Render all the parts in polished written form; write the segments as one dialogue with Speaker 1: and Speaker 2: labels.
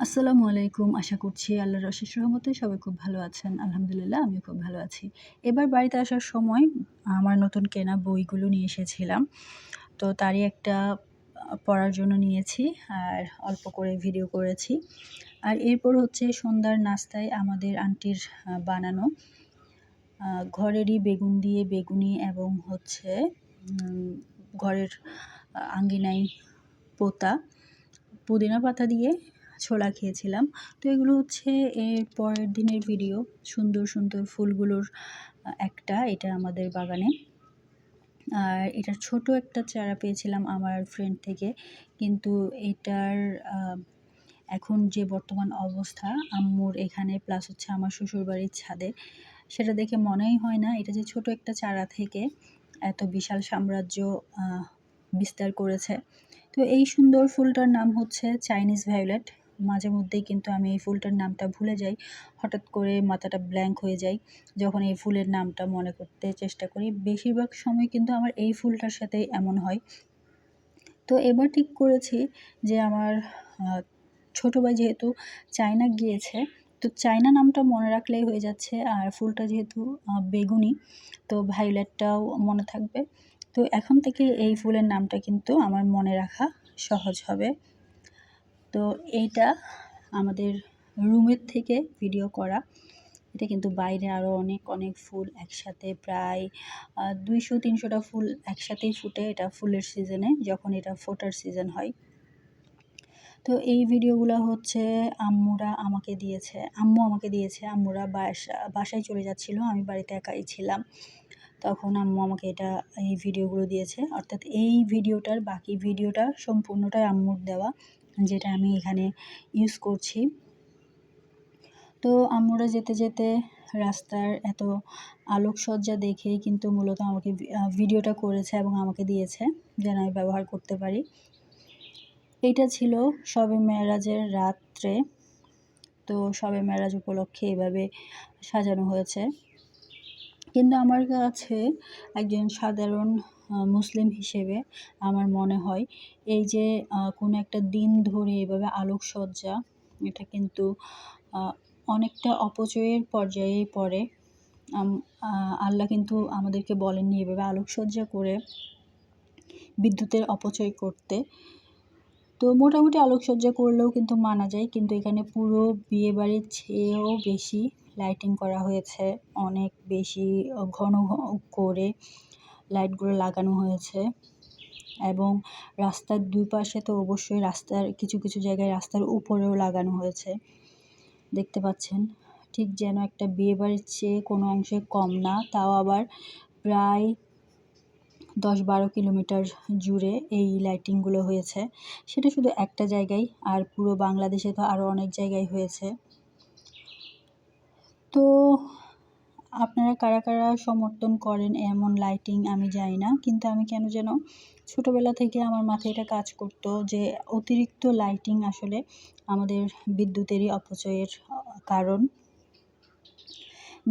Speaker 1: আসসালামু আলাইকুম। আশা করছি আল্লাহর অশেষ রহমতে সবাই খুব ভালো আছেন। আলহামদুলিল্লাহ আমিও খুব ভালো আছি। এবার বাড়িতে আসার সময় আমার নতুন কেনা বইগুলো নিয়ে এসেছিলাম। তো তারই একটা পড়ার জন্য নিয়েছি আর অল্প করে ভিডিও করেছি। আর এরপর হচ্ছে সন্ধ্যার নাস্তায় আমাদের আন্টির বানানো ঘরেরই বেগুন দিয়ে বেগুনি এবং হচ্ছে ঘরের আঙ্গিনায় পোঁতা পুদিনা পাতা দিয়ে ছোলা খেয়েছিলাম। তো এগুলো হচ্ছে এর পরের দিনের ভিডিও। সুন্দর, সুন্দর ফুলগুলোর এটা আমাদের বাগানে। আর এটার ছোট একটা চারা পেয়েছিলাম আমার ফ্রেন্ড থেকে। কিন্তু এটার এখন যে বর্তমান অবস্থা আম্মুর এখানে প্লাস হচ্ছে আমার শ্বশুরবাড়ির ছাদে, সেটা দেখে মনেই হয় না এটা যে ছোট একটা চারা থেকে এত বিশাল সাম্রাজ্য বিস্তার করেছে। তো এই সুন্দর ফুলটার নাম হচ্ছে চাইনিজ ভায়োলেট। মাঝে মধ্যেই কিন্তু আমি এই ফুলটার নামটা ভুলে যাই। হঠাৎ করে মাথাটা ব্ল্যাঙ্ক হয়ে যায় যখন এই ফুলের নামটা মনে করতে চেষ্টা করি। বেশিরভাগ সময় কিন্তু আমার এই ফুলটার সাথেই এমন হয়। তো এবার ঠিক করেছি যে আমার ছোট ভাই যেহেতু চায়না গিয়েছে, তো চায়না নামটা মনে রাখলেই হয়ে যাচ্ছে। আর ফুলটা যেহেতু বেগুনি, তো ভায়োলেটটাও মনে থাকবে। তো এখন থেকে এই ফুলের নামটা কিন্তু আমার মনে রাখা সহজ হবে। তো এইটা আমাদের রুমের থেকে ভিডিও করা। এটা কিন্তু বাইরে আরও অনেক অনেক ফুল একসাথে প্রায় 200-300টা ফুল একসাথেই ফুটে এটা ফুলের সিজনে, যখন এটা ফোটার সিজন হয়। তো এই ভিডিওগুলো হচ্ছে আম্মু আমাকে দিয়েছে। আম্মুরা বাসায় চলে যাচ্ছিল, আমি বাড়িতে একাই ছিলাম। তখন আম্মু আমাকে এই ভিডিওগুলো দিয়েছে। অর্থাৎ এই ভিডিওটার বাকি ভিডিওটা সম্পূর্ণটাই আম্মুর দেওয়া, যেটা আমি এখানে ইউজ করছি। তো আম্মুরা যেতে যেতে রাস্তার এত আলোকসজ্জা দেখেই কিন্তু মূলত আমাকে ভিডিওটা করেছে এবং আমাকে দিয়েছে যেন আমি ব্যবহার করতে পারি। এইটা ছিল শবে মেরাজের রাত্রে। তো শবে মেরাজ উপলক্ষে এভাবে সাজানো হয়েছে। কিন্তু আমার কাছে একজন সাধারণ মুসলিম হিসেবে আমার মনে হয় এই যে কোনো একটা দিন ধরে এভাবে আলোকসজ্জা, এটা কিন্তু অনেকটা অপচয়ের পর্যায়েই পড়ে। আল্লাহ কিন্তু আমাদেরকে বলেননি এভাবে আলোকসজ্জা করে বিদ্যুতের অপচয় করতে। তো মোটামুটি আলোকসজ্জা করলেও কিন্তু মানা যায়, কিন্তু এখানে পুরো বিয়েবাড়ির চেয়েও বেশি লাইটিং করা হয়েছে। অনেক বেশি ঘন করে লাইটগুলো লাগানো হয়েছে এবং রাস্তার দুই পাশে তো অবশ্যই, রাস্তার কিছু কিছু জায়গায় রাস্তার উপরেও লাগানো হয়েছে। দেখতে পাচ্ছেন ঠিক যেন একটা বিয়েবাড়ির চেয়ে কোনো অংশে কম না, তাও আবার প্রায় 10-12 কিলোমিটার জুড়ে এই লাইটিংগুলো হয়েছে। সেটা শুধু একটা জায়গায়, আর পুরো বাংলাদেশে তো আরও অনেক জায়গায় হয়েছে। তো আপনারা কারা কারা সমর্থন করেন এমন লাইটিং আমি জানি না, কিন্তু আমি কেন যেন ছোটোবেলা থেকে আমার মাথায় এটা কাজ করতো যে অতিরিক্ত লাইটিং আসলে আমাদের বিদ্যুতেরই অপচয়ের কারণ।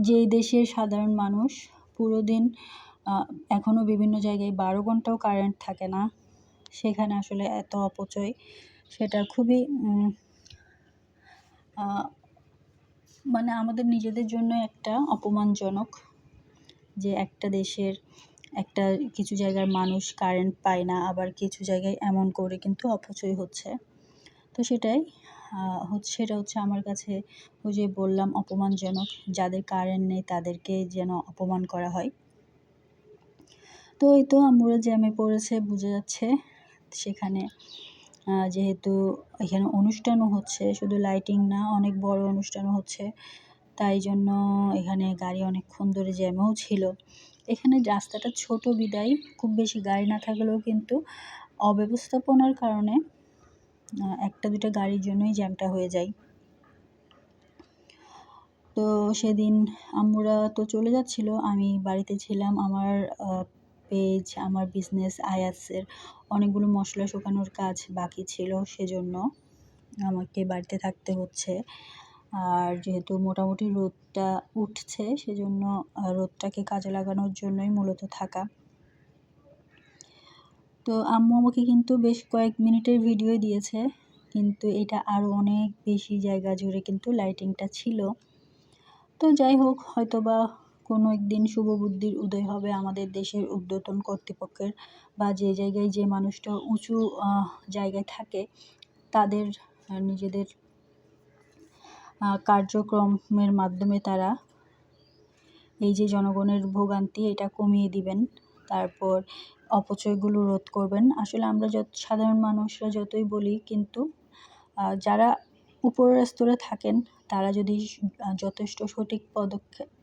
Speaker 1: যেই দেশের সাধারণ মানুষ পুরো দিন এখনও বিভিন্ন জায়গায় 12 ঘন্টাও কারেন্ট থাকে না, সেখানে আসলে এত অপচয়, সেটা খুবই মানে আমাদের নিজেদের জন্য একটা অপমানজনক যে একটা দেশের কিছু জায়গার মানুষ কারেন্ট পায় না, আবার কিছু জায়গায় এমন করে কিন্তু অপচয় হচ্ছে। তো সেটা হচ্ছে আমার কাছে ওই যে বললাম অপমানজনক, যাদের কারেন্ট নেই তাদেরকে যেন অপমান করা হয়। তো এই তো আম্মুরা জ্যামে পড়েছে বোঝা যাচ্ছে। সেখানে যেহেতু এখানে অনুষ্ঠানও হচ্ছে, শুধু লাইটিং না, অনেক বড় অনুষ্ঠানও হচ্ছে, তাই জন্য এখানে গাড়ি অনেকক্ষণ ধরে জ্যামেও ছিল। এখানে রাস্তাটা ছোট বিদায় খুব বেশি গাড়ি না থাকলেও কিন্তু অব্যবস্থাপনার কারণে 1-2টা গাড়ির জন্যই জ্যামটা হয়ে যায়। তো সেদিন আম্মুরা তো চলে যাচ্ছিল, আমি বাড়িতে ছিলাম। আমার আমার বিজনেস আয়াসের অনেকগুলো মশলা শুকানোর কাজ বাকি ছিল, সেজন্য আমাকে বাড়িতে থাকতে হচ্ছে। আর যেহেতু মোটামুটি রোদটা উঠছে, সেজন্য রোদটাকে কাজে লাগানোর জন্যই মূলত থাকা। তো আম্মু আমাকে কিন্তু বেশ কয়েক মিনিটের ভিডিও দিয়েছে, কিন্তু এটা আরও অনেক বেশি জায়গা জুড়ে কিন্তু লাইটিংটা ছিল। তো যাই হোক, হয়তোবা কোনো একদিন শুভ বুদ্ধির উদয় হবে আমাদের দেশের ঊর্ধ্বতন কর্তৃপক্ষের, বা যে জায়গায় যে মানুষটা উঁচু জায়গায় থাকে তাদের নিজেদের কার্যক্রমের মাধ্যমে তারা এই যে জনগণের ভোগান্তি এটা কমিয়ে দিবেন, তারপর অপচয়গুলো রোধ করবেন। আসলে আমরা সাধারণ মানুষরা যতই বলি, কিন্তু যারা উপরের স্তরে থাকেন তারা যদি যথেষ্ট সঠিক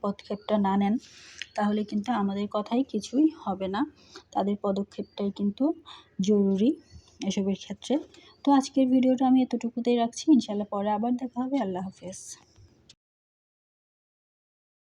Speaker 1: পদক্ষেপটা না নেন, তাহলে কিন্তু আমাদের কথাই কিছুই হবে না। তাদের পদক্ষেপটাই কিন্তু জরুরি এসবের ক্ষেত্রে। তো আজকের ভিডিওটা আমি এতটুকুতেই রাখছি। ইনশাল্লাহ পরে আবার দেখা হবে। আল্লাহ হাফেজ।